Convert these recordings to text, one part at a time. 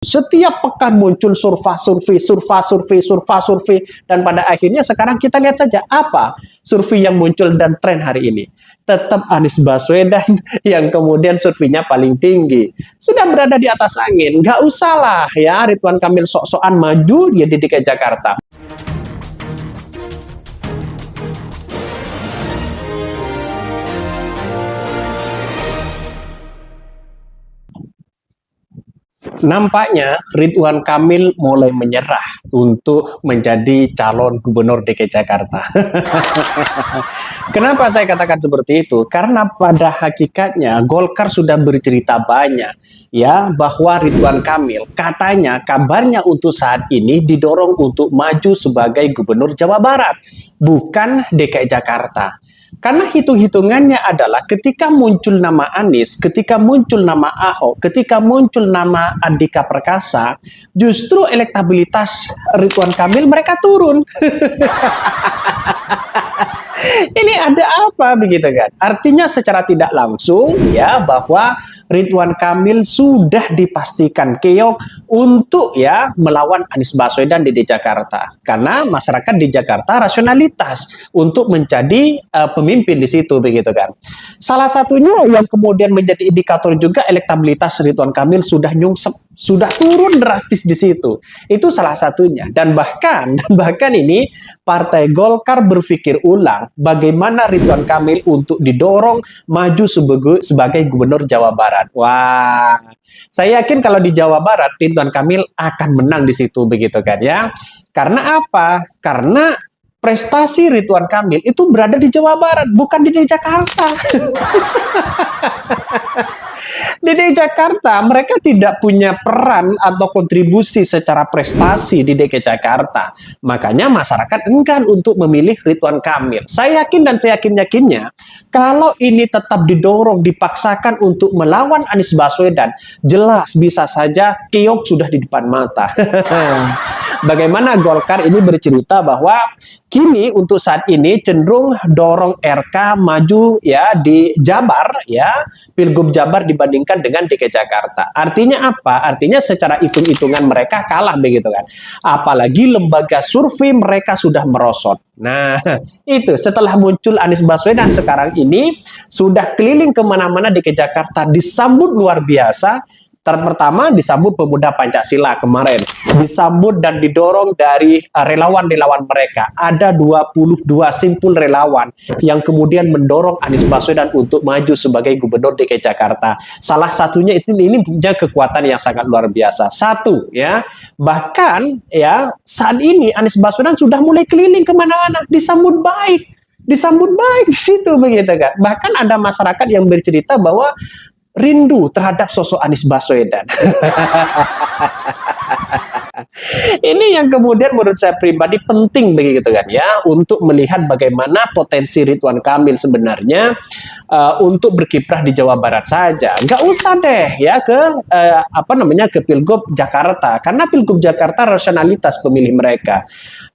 Setiap pekan muncul survei, dan pada akhirnya sekarang kita lihat saja apa survei yang muncul dan tren hari ini. Tetap Anies Baswedan yang kemudian surveinya paling tinggi. Sudah berada di atas angin, nggak usah lah ya Ridwan Kamil sok-sokan maju dia di DKI Jakarta. Nampaknya Ridwan Kamil mulai menyerah untuk menjadi calon gubernur DKI Jakarta. Kenapa saya katakan seperti itu? Karena pada hakikatnya Golkar sudah bercerita banyak ya bahwa Ridwan Kamil katanya kabarnya untuk saat ini didorong untuk maju sebagai gubernur Jawa Barat, bukan DKI Jakarta. Karena hitung-hitungannya adalah ketika muncul nama Anies, ketika muncul nama Ahok, ketika muncul nama Andika Perkasa, justru elektabilitas Ridwan Kamil mereka turun. Ini ada apa begitu kan? Artinya secara tidak langsung ya bahwa Ridwan Kamil sudah dipastikan keok untuk ya melawan Anies Baswedan di Jakarta. Karena masyarakat di Jakarta rasionalitas untuk menjadi pemimpin di situ begitu kan. Salah satunya yang kemudian menjadi indikator juga elektabilitas Ridwan Kamil sudah nyungsep, sudah turun drastis di situ. Itu salah satunya. Dan bahkan ini Partai Golkar berpikir ulang bagaimana Ridwan Kamil untuk didorong maju sebagai gubernur Jawa Barat. Wah, saya yakin kalau di Jawa Barat Ridwan Kamil akan menang di situ begitu kan ya. Karena apa? Karena prestasi Ridwan Kamil itu berada di Jawa Barat, bukan di Jakarta. Di DKI Jakarta mereka tidak punya peran atau kontribusi secara prestasi di DKI Jakarta. Makanya masyarakat enggan untuk memilih Ridwan Kamil. Saya yakin dan saya yakinnya kalau ini tetap didorong, dipaksakan untuk melawan Anies Baswedan, jelas bisa saja keok sudah di depan mata. Bagaimana Golkar ini bercerita bahwa kini untuk saat ini cenderung dorong RK maju ya di Jabar ya, Pilgub Jabar dibandingkan dengan DKI Jakarta. Artinya apa? Artinya secara hitung-hitungan mereka kalah begitu kan. Apalagi lembaga survei mereka sudah merosot. Nah, itu setelah muncul Anies Baswedan sekarang ini sudah keliling kemana-mana DKI Jakarta disambut luar biasa. Pertama disambut pemuda Pancasila kemarin, disambut dan didorong dari relawan-relawan mereka. Ada 22 simpul relawan yang kemudian mendorong Anies Baswedan untuk maju sebagai gubernur DKI Jakarta. Salah satunya ini punya kekuatan yang sangat luar biasa. Satu ya, bahkan ya saat ini Anies Baswedan sudah mulai keliling kemana-mana, disambut baik di situ begitu kan. Bahkan ada masyarakat yang bercerita bahwa rindu terhadap sosok Anies Baswedan. Ini yang kemudian menurut saya pribadi penting begitu kan ya untuk melihat bagaimana potensi Ridwan Kamil sebenarnya untuk berkiprah di Jawa Barat saja. Nggak usah deh ya ke ke Pilgub Jakarta karena Pilgub Jakarta rasionalitas pemilih mereka.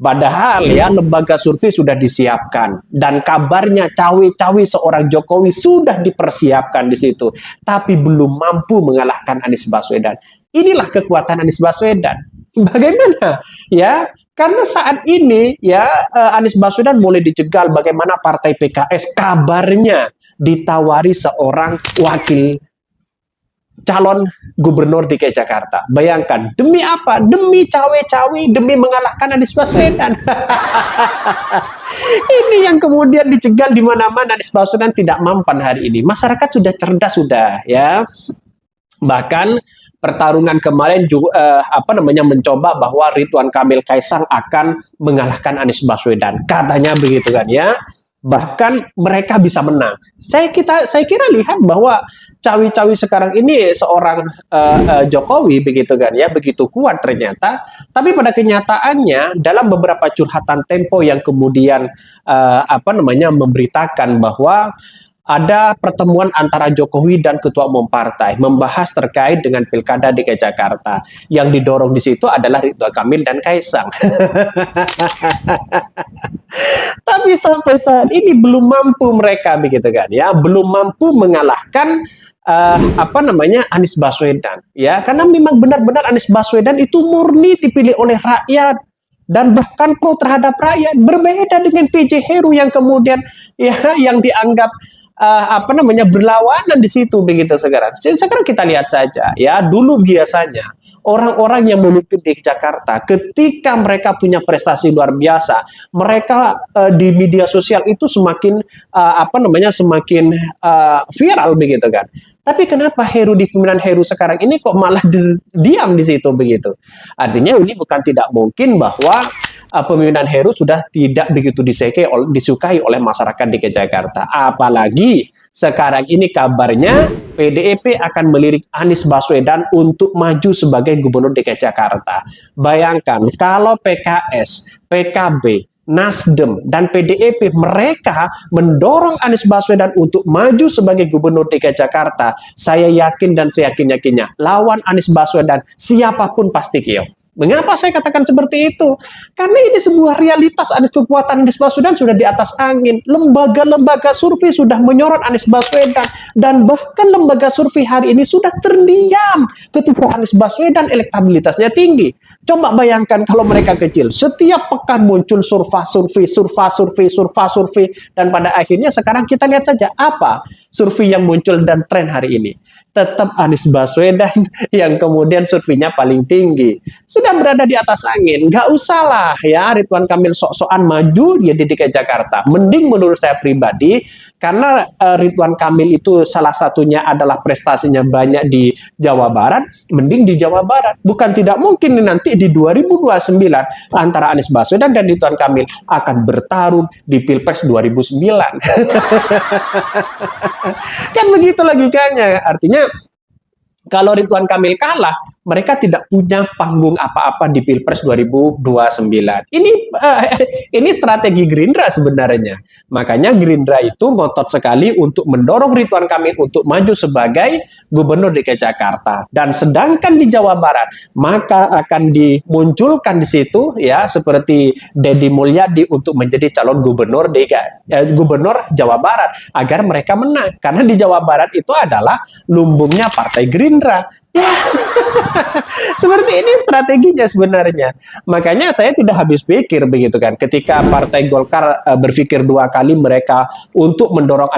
Padahal ya lembaga survei sudah disiapkan dan kabarnya cawe-cawe seorang Jokowi sudah dipersiapkan di situ, tapi belum mampu mengalahkan Anies Baswedan. Inilah kekuatan Anies Baswedan. Bagaimana? Ya, karena saat ini ya Anies Baswedan mulai dijegal bagaimana partai PKS kabarnya ditawari seorang wakil calon gubernur DKI Jakarta. Bayangkan, demi apa? Demi cawe-cawe, demi mengalahkan Anies Baswedan. Ini yang kemudian dicegal di mana-mana. Anies Baswedan tidak mampan hari ini. Masyarakat sudah cerdas sudah ya. Bahkan pertarungan kemarin juga mencoba bahwa Ridwan Kamil Kaisang akan mengalahkan Anies Baswedan. Katanya begitu kan ya. Bahkan mereka bisa menang. Saya kira lihat bahwa cawi-cawi sekarang ini seorang Jokowi begitu kan ya, begitu kuat ternyata. Tapi pada kenyataannya dalam beberapa curhatan Tempo yang kemudian memberitakan bahwa ada pertemuan antara Jokowi dan Ketua Umum Partai membahas terkait dengan Pilkada DKI Jakarta. Yang didorong di situ adalah Ridwan Kamil dan Kaisang. Tapi sampai saat ini belum mampu mereka begitu kan ya, belum mampu mengalahkan Anies Baswedan ya, karena memang benar-benar Anies Baswedan itu murni dipilih oleh rakyat dan bahkan pro terhadap rakyat, berbeda dengan PJ Heru yang kemudian ya yang dianggap berlawanan di situ begitu sekarang. Sekarang kita lihat saja ya, dulu biasanya orang-orang yang memimpin di Jakarta ketika mereka punya prestasi luar biasa, mereka di media sosial itu semakin semakin viral begitu kan. Tapi kenapa Heru di pemimpinan Heru sekarang ini kok malah diam di situ begitu? Artinya ini bukan tidak mungkin bahwa pemimpinan Heru sudah tidak begitu disukai oleh masyarakat DKI Jakarta. Apalagi sekarang ini kabarnya PDIP akan melirik Anies Baswedan untuk maju sebagai gubernur DKI Jakarta. Bayangkan kalau PKS, PKB, Nasdem dan PDIP mereka mendorong Anies Baswedan untuk maju sebagai gubernur DKI Jakarta, saya yakin dan seyakin-yakinnya lawan Anies Baswedan siapapun pasti kiau. Mengapa saya katakan seperti itu? Karena ini sebuah realitas, kekuatan Anies Baswedan sudah di atas angin. Lembaga-lembaga survei sudah menyorot Anies Baswedan. Dan bahkan lembaga survei hari ini sudah terdiam ketika Anies Baswedan elektabilitasnya tinggi. Coba bayangkan kalau mereka kecil. Setiap pekan muncul survei. Dan pada akhirnya sekarang kita lihat saja apa survei yang muncul dan tren hari ini. Tetap Anies Baswedan yang kemudian surveinya paling tinggi. Sudah berada di atas angin. Nggak usah lah ya Ridwan Kamil sok-sokan maju dia di DKI Jakarta. Mending menurut saya pribadi, karena Ridwan Kamil itu salah satunya adalah prestasinya banyak di Jawa Barat, mending di Jawa Barat. Bukan tidak mungkin nanti di 2029 antara Anies Baswedan dan Ridwan Kamil akan bertarung di Pilpres 2009. Kan begitu logikanya. Artinya kalau Ridwan Kamil kalah, mereka tidak punya panggung apa-apa di Pilpres 2029. Ini strategi Gerindra sebenarnya. Makanya Gerindra itu ngotot sekali untuk mendorong Ridwan Kamil untuk maju sebagai gubernur DKI Jakarta. Dan sedangkan di Jawa Barat, maka akan dimunculkan di situ ya seperti Deddy Mulyadi untuk menjadi calon gubernur gubernur Jawa Barat agar mereka menang. Karena di Jawa Barat itu adalah lumbungnya Partai Gerindra. Ya, seperti ini strateginya sebenarnya. Makanya saya tidak habis pikir begitu kan. Ketika Partai Golkar berpikir dua kali mereka untuk mendorong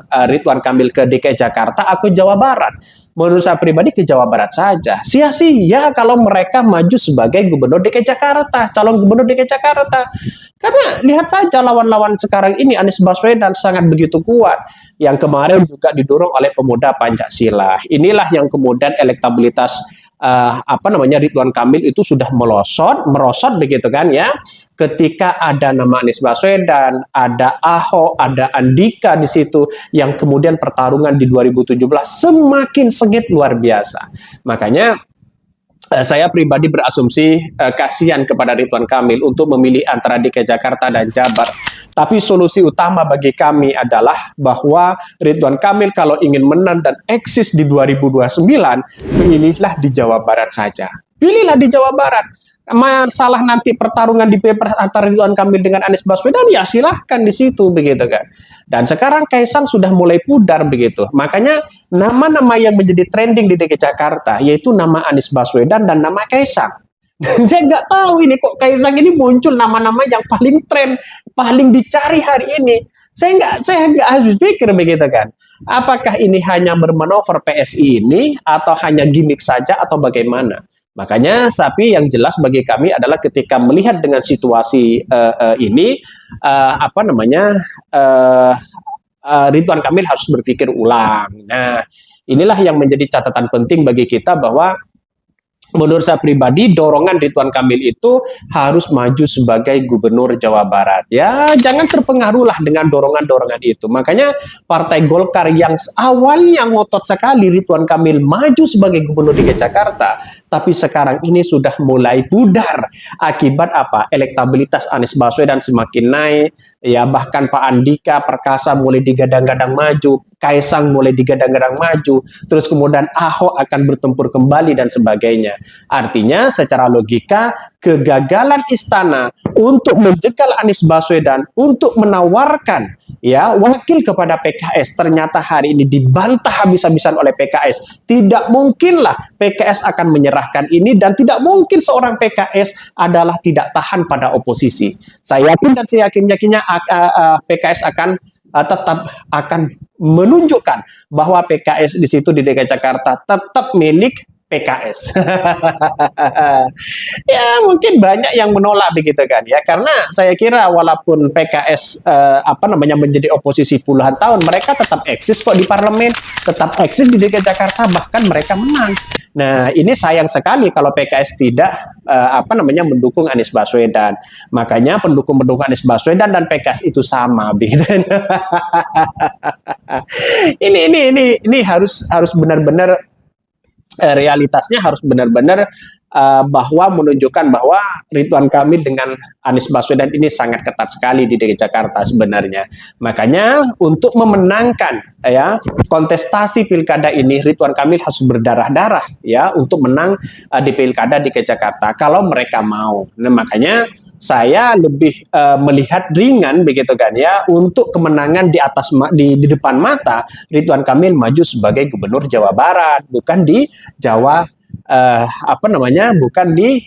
Ridwan Kamil ke DKI Jakarta, aku Jawa Barat. Menurut saya pribadi ke Jawa Barat saja. Sia-sia kalau mereka maju sebagai gubernur DKI Jakarta, calon gubernur DKI Jakarta. Karena lihat saja lawan-lawan sekarang ini Anies Baswedan sangat begitu kuat. Yang kemarin juga didorong oleh pemuda Pancasila. Inilah yang kemudian elektabilitas Ridwan Kamil itu sudah merosot begitu kan ya. Ketika ada nama Anies Baswedan, ada Ahok, ada Andika di situ yang kemudian pertarungan di 2017 semakin sengit luar biasa. Makanya saya pribadi berasumsi kasihan kepada Ridwan Kamil untuk memilih antara DKI Jakarta dan Jabar. Tapi solusi utama bagi kami adalah bahwa Ridwan Kamil kalau ingin menang dan eksis di 2029, pilihlah di Jawa Barat saja. Pilihlah di Jawa Barat. Masalah nanti pertarungan di Pilpres antara Ridwan Kamil dengan Anies Baswedan ya silahkan di situ begitu kan. Dan sekarang Kaisang sudah mulai pudar begitu. Makanya nama-nama yang menjadi trending di DKI Jakarta yaitu nama Anies Baswedan dan nama Kaisang. Saya nggak tahu ini kok Kaisang ini muncul nama-nama yang paling tren, paling dicari hari ini. Saya nggak habis pikir begitu kan. Apakah ini hanya bermanuver PSI ini atau hanya gimmick saja atau bagaimana? Makanya tapi yang jelas bagi kami adalah ketika melihat dengan situasi ini Ridwan Kamil harus berpikir ulang. Nah, inilah yang menjadi catatan penting bagi kita bahwa menurut saya pribadi, dorongan Ridwan Kamil itu harus maju sebagai gubernur Jawa Barat. Ya, jangan terpengaruhlah dengan dorongan-dorongan itu. Makanya Partai Golkar yang awalnya ngotot sekali Ridwan Kamil maju sebagai gubernur DKI Jakarta, tapi sekarang ini sudah mulai pudar. Akibat apa? Elektabilitas Anies Baswedan semakin naik, Ya, bahkan Pak Andika Perkasa mulai digadang-gadang maju, Kaisang mulai digadang-gadang maju, terus kemudian Ahok akan bertempur kembali dan sebagainya. Artinya secara logika kegagalan istana untuk menjegal Anies Baswedan untuk menawarkan ya wakil kepada PKS ternyata hari ini dibantah habis-habisan oleh PKS. Tidak mungkinlah PKS akan menyerahkan ini dan tidak mungkin seorang PKS adalah tidak tahan pada oposisi. Saya yakin dan saya yakin-yakinnya PKS akan tetap akan menunjukkan bahwa PKS di situ di DKI Jakarta tetap milik PKS. Ya mungkin banyak yang menolak begitu kan ya, karena saya kira walaupun PKS menjadi oposisi puluhan tahun, mereka tetap eksis kok di parlemen, tetap eksis di DKI Jakarta, bahkan mereka menang. Nah ini sayang sekali kalau PKS tidak mendukung Anies Baswedan. Makanya pendukung-pendukung Anies Baswedan dan PKS itu sama begitu. ini harus benar-benar realitasnya harus benar-benar bahwa menunjukkan bahwa Ridwan Kamil dengan Anies Baswedan ini sangat ketat sekali di DKI Jakarta sebenarnya. Makanya untuk memenangkan ya kontestasi pilkada ini Ridwan Kamil harus berdarah-darah ya untuk menang di pilkada DKI Jakarta kalau mereka mau. Nah, makanya saya lebih melihat ringan begitu kan ya untuk kemenangan di depan mata Ridwan Kamil maju sebagai gubernur Jawa Barat, bukan di Jawa bukan di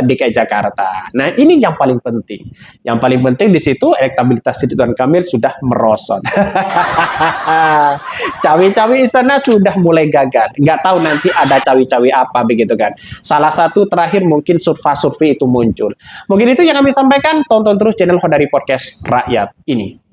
DKI Jakarta. Nah, ini yang paling penting. Yang paling penting di situ elektabilitas Ridwan Kamil sudah merosot. Cawe-cawe istana sudah mulai gagal. Nggak tahu nanti ada cawe-cawe apa begitu kan. Salah satu terakhir mungkin survei itu muncul. Mungkin itu yang kami sampaikan. Tonton terus channel Hodari Podcast Rakyat ini.